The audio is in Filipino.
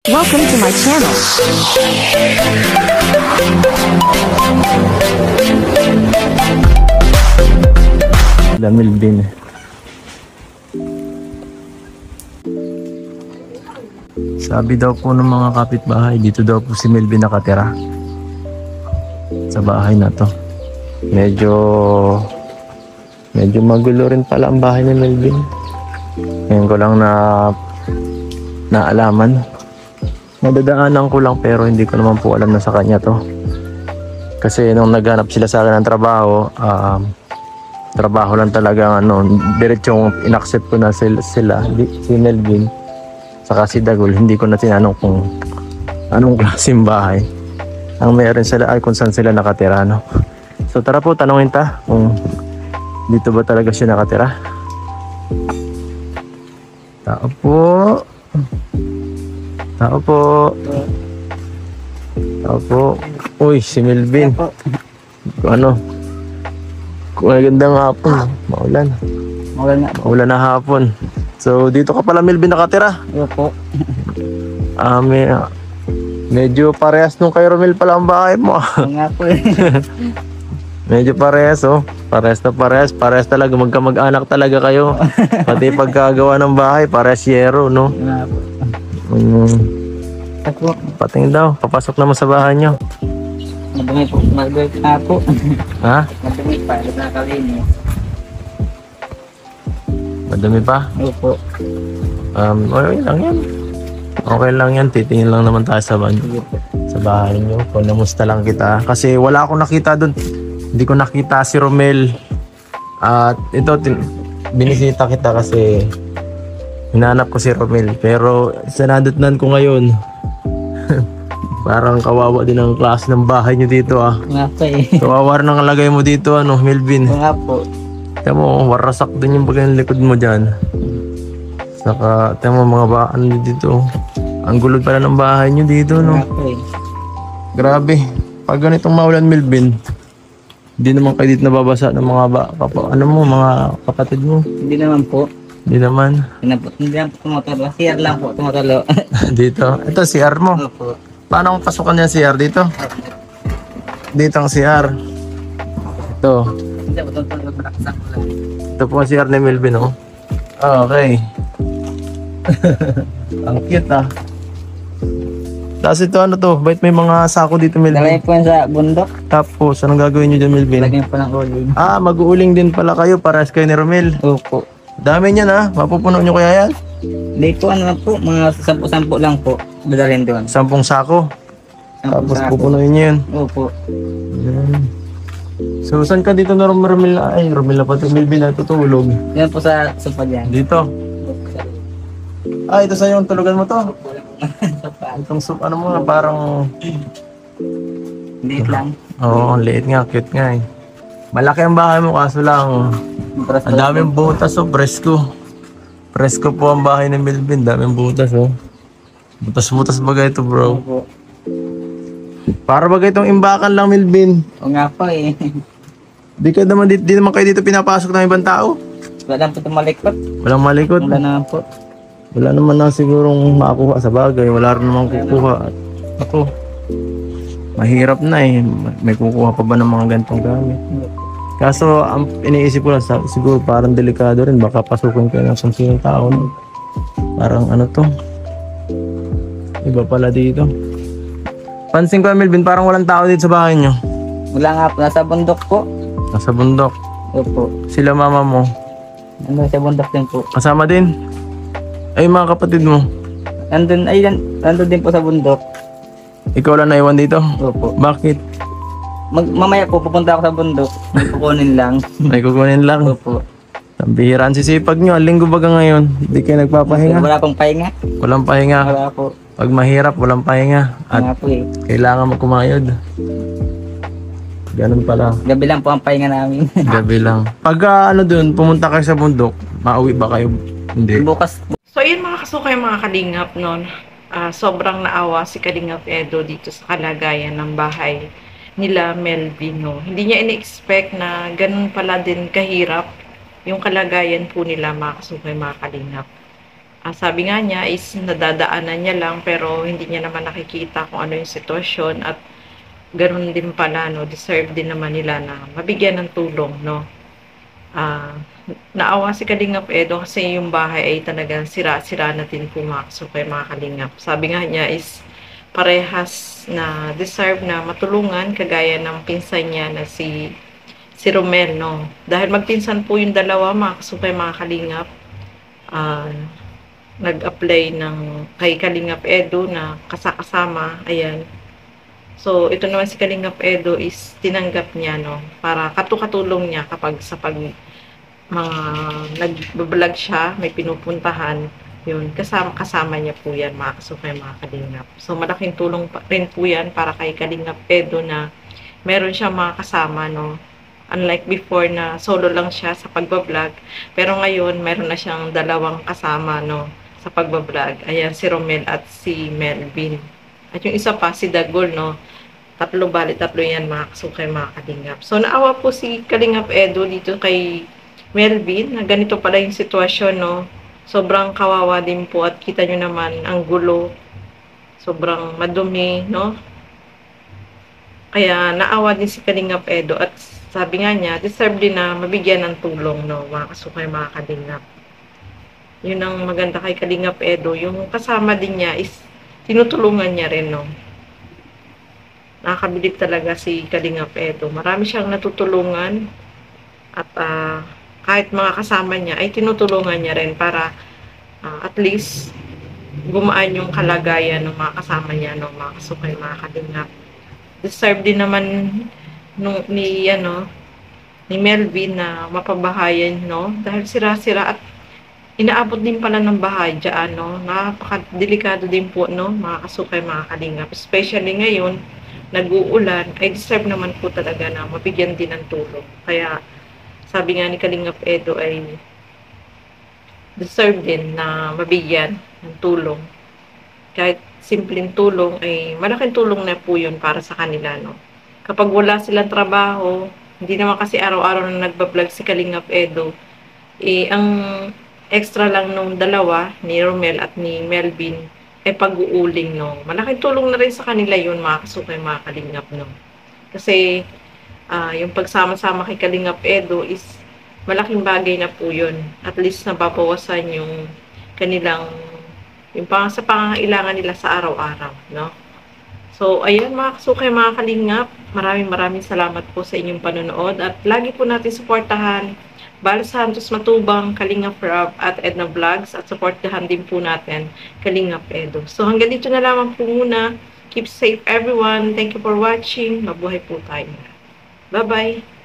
Welcome to my channel. Lamil din. Sabi daw po ng mga kapitbahay, dito daw po si Melvin nakatira. Sa bahay na to. Medyo magulo rin pala ang bahay ni Melvin. Ngayon ko lang naalaman. Nadadaanan ko lang pero hindi ko naman po alam na sa kanya to. Kasi nung naghanap sila sa akin ng trabaho lang talaga, diretsong inaccept ko na sila, si Melvin saka si Dagul. Hindi ko na tinanong kung anong klaseng bahay ang meron sila ay kung saan sila nakatira, no? So tara po, tanungin ta kung dito ba talaga siya nakatira. Tao po. Uy, si Melvin. Magandang hapon. Maulan na hapon. So dito ka pala, Melvin, nakatira? Opo. Medyo parehas nung kay Romel pala ang bahay mo. Nga po eh. Medyo parehas, oh. Parehas talaga, magkamag-anak talaga kayo. Pati pagkagawa ng bahay, parehas yero, no? Nga po. Ako, Patingin daw, papasok naman sa bahay nyo. madumi po. Madumi na po. Ha? Madumi pa. Nakakalinis. Madami pa? Opo. Okay lang yan. Okay lang yan, titingin lang naman tayo sa bahay nyo. Kung namusta lang kita. Kasi wala akong nakita doon. Hindi ko nakita si Romel. At ito, binisita kita kasi hinanap ko si Romel. Pero sinadatnan ko ngayon. Parang kawawa din ang klase ng bahay nyo dito, ah. Nga po eh. Kawawa rin ang lagay mo dito, Melvin. Nga po. Tiyan mo, warasak din yung bagay ng likod mo dyan. Saka, tiyan mo mga nyo dito. Ang gulod pala ng bahay nyo dito, no? Nga po eh. Grabe. Pag ganitong maulan, Melvin, hindi naman kayo dito nababasa ng mga mga kapatid mo. Hindi naman po. Hindi naman. Hindi naman po tumutalo. CR lang po tumutalo. Dito. Ito, CR mo. Opo. Paano kung pasukan niya CR dito? Dito ang CR. Ito. Hindi po tumutalo. Nakasang ko lang. Ito po ang CR ni Melvin, oh. Okay. Ang cute, ah. Tapos ito, bait may mga sako dito, Melvin. Dalay po yan sa bundok. Tapos, anong gagawin nyo dyan, Melvin? Lagyan po ng uling. Mag-uuling din pala kayo, parehas kayo ni Romel. Opo. Dami niyan, ha? Mapupuno nyo kaya yan? Hindi po ano lang po. Mga 10 lang po. Dadalhin doon. 10 sako. 10 Tapos sako. pupunuin nyo yun. Opo. Yan. So, saan ka dito na Romel? Ay, Romel na pati Melvin na tutulog. Yan po sa sopa dyan. Dito. Ito sa'yo ang tulugan mo to. Sopa. Itong ano mo, parang... Liit lang. Oo, ang liit nga, cute nga eh. Malaki ang bahay mo, kaso lang... Ang daming butas, presko. Presko po ang bahay ni Melvin, daming butas, oh. Butas-butas bagay ito, bro. Opo. Para bagay itong imbakan lang, Melvin. O nga po eh. Di naman kayo dito pinapasok ng ibang tao. Wala naman po tumalikot. Walang malikot. Wala naman po. Wala naman na sigurong makuha sa bagay. Wala rin naman kukuha. Ako, mahirap na eh. May kukuha pa ba ng mga gantong gamit? Kaso, ang iniisip ko lang, siguro parang delikado rin. Baka pasukin kayo ng samsinong tao. No? Parang ano to? Iba pala dito. Pansin ko, Melvin, parang walang tao dito sa bahay nyo. Wala nga po. Nasa bundok po. Nasa bundok. Opo. Sila mama mo. Ano sa bundok din po. Kasama din. Ay, mga kapatid mo. Nandun din po sa bundok. Ikaw lang naiwan dito? Opo. Bakit? Mamaya po pupunta ako sa bundok. May kukunin lang. May kukunin lang. Opo. Ang bihiraan sisipag nyo. Ang linggo baga ngayon? Hindi kayo nagpapahinga? Wala pong pahinga. Walang pahinga. Wala po. Pag mahirap, walang pahinga. Nga At po eh. kailangan magkumayod. Ganun pala. Gabi lang po ang pahinga namin. Gabi lang. Pag dun, pumunta kayo sa bundok, mauwi ba kayo? Hindi. Bukas. So ayun mga kasukay, mga kalingap noon. Sobrang naawa si Kalingap Edo dito sa kalagayan ng bahay nila Melvin. No? Hindi niya in-expect na ganun pala din kahirap yung kalagayan po nila, mga kasukay, mga kalingap. Sabi nga niya is nadadaanan niya lang pero hindi niya naman nakikita kung ano yung sitwasyon at ganun din pala, no, deserve din naman nila na mabigyan ng tulong, no. Ah, Naawa si Kalingap Edo kasi yung bahay ay talagang sira-sira na din po mga kasukay, mga Kalingap. Sabi nga niya is parehas na deserve na matulungan kagaya ng pinsan niya na si Romel, no. Dahil magpinsan po yung dalawa, mga kasukay, mga Kalingap. Ah, Nag-apply ng kay Kalingap Edo na kasama, ayan. So, ito naman si Kalingap Edo is tinanggap niya, no, para katulong niya kapag sa mga nag-vlog siya, may pinupuntahan, yun, kasama niya po yan, mga kasukay, mga Kalingap. So, malaking tulong rin po yan para kay Kalingap Edo na meron siya mga kasama, no. Unlike before na solo lang siya sa pagbablog, pero ngayon, meron na siyang dalawang kasama, no, sa pagbablog. Ayan, si Romel at si Melvin. At yung isa pa, si Dagol, no. Tatlo yan, mga kasukay, mga Kalingap. So, naawa po si Kalingap Edo dito kay Melvin, na ganito pala yung sitwasyon, no. Sobrang kawawa din po at kita nyo naman ang gulo. Sobrang madumi, no. Kaya naawa din si Kalingap Edo at sabi nga niya, deserve din na mabigyan ng tulong, no, mga kasukay, mga Kalingap. Yun ang maganda kay Kalingap Edo. Yung kasama din niya is tinutulungan niya rin, no. Nakakabilib talaga si Kalingap Edo. Marami siyang natutulungan at kahit mga kasama niya ay tinutulungan niya rin para at least gumaan yung kalagayan ng mga kasama niya, no, mga kasukay, mga Kalingap. Deserve din naman ni Melvin na mapabahayan, no, dahil sira-sira at inaabot din pala ng bahay dyan, no. Napakadelikado din po, no, mga kasukay, mga Kalingap. Especially ngayon, nag-uulan, ay deserve naman po talaga na mabigyan din ng tulong. Kaya, sabi nga ni Kalingap Edo ay deserve din na mabigyan ng tulong. Kahit simpleng tulong, ay malaking tulong na po yun para sa kanila, no. Kapag wala silang trabaho, hindi naman kasi araw-araw na nagbablog si Kalingap Edo, ang extra lang nung dalawa, ni Romel at ni Melvin, ay pag-uuling, no. Malaking tulong na rin sa kanila yun, mga kasukay, mga Kalingap, no. Kasi, yung pagsama-sama kay Kalingap Edo is malaking bagay na po yun. At least nababawasan yung kanilang, sa pangangailangan nila sa araw-araw, no. So, ayan, mga kasukay, mga Kalingap, maraming salamat po sa inyong panonood at lagi po natin suportahan Bal Santos Matubang, Kalingap Rob at Edna Vlogs at supportahan din po natin Kalingap Edo. So hanggang dito na lamang po muna. Keep safe everyone. Thank you for watching. Mabuhay po tayo. Bye-bye.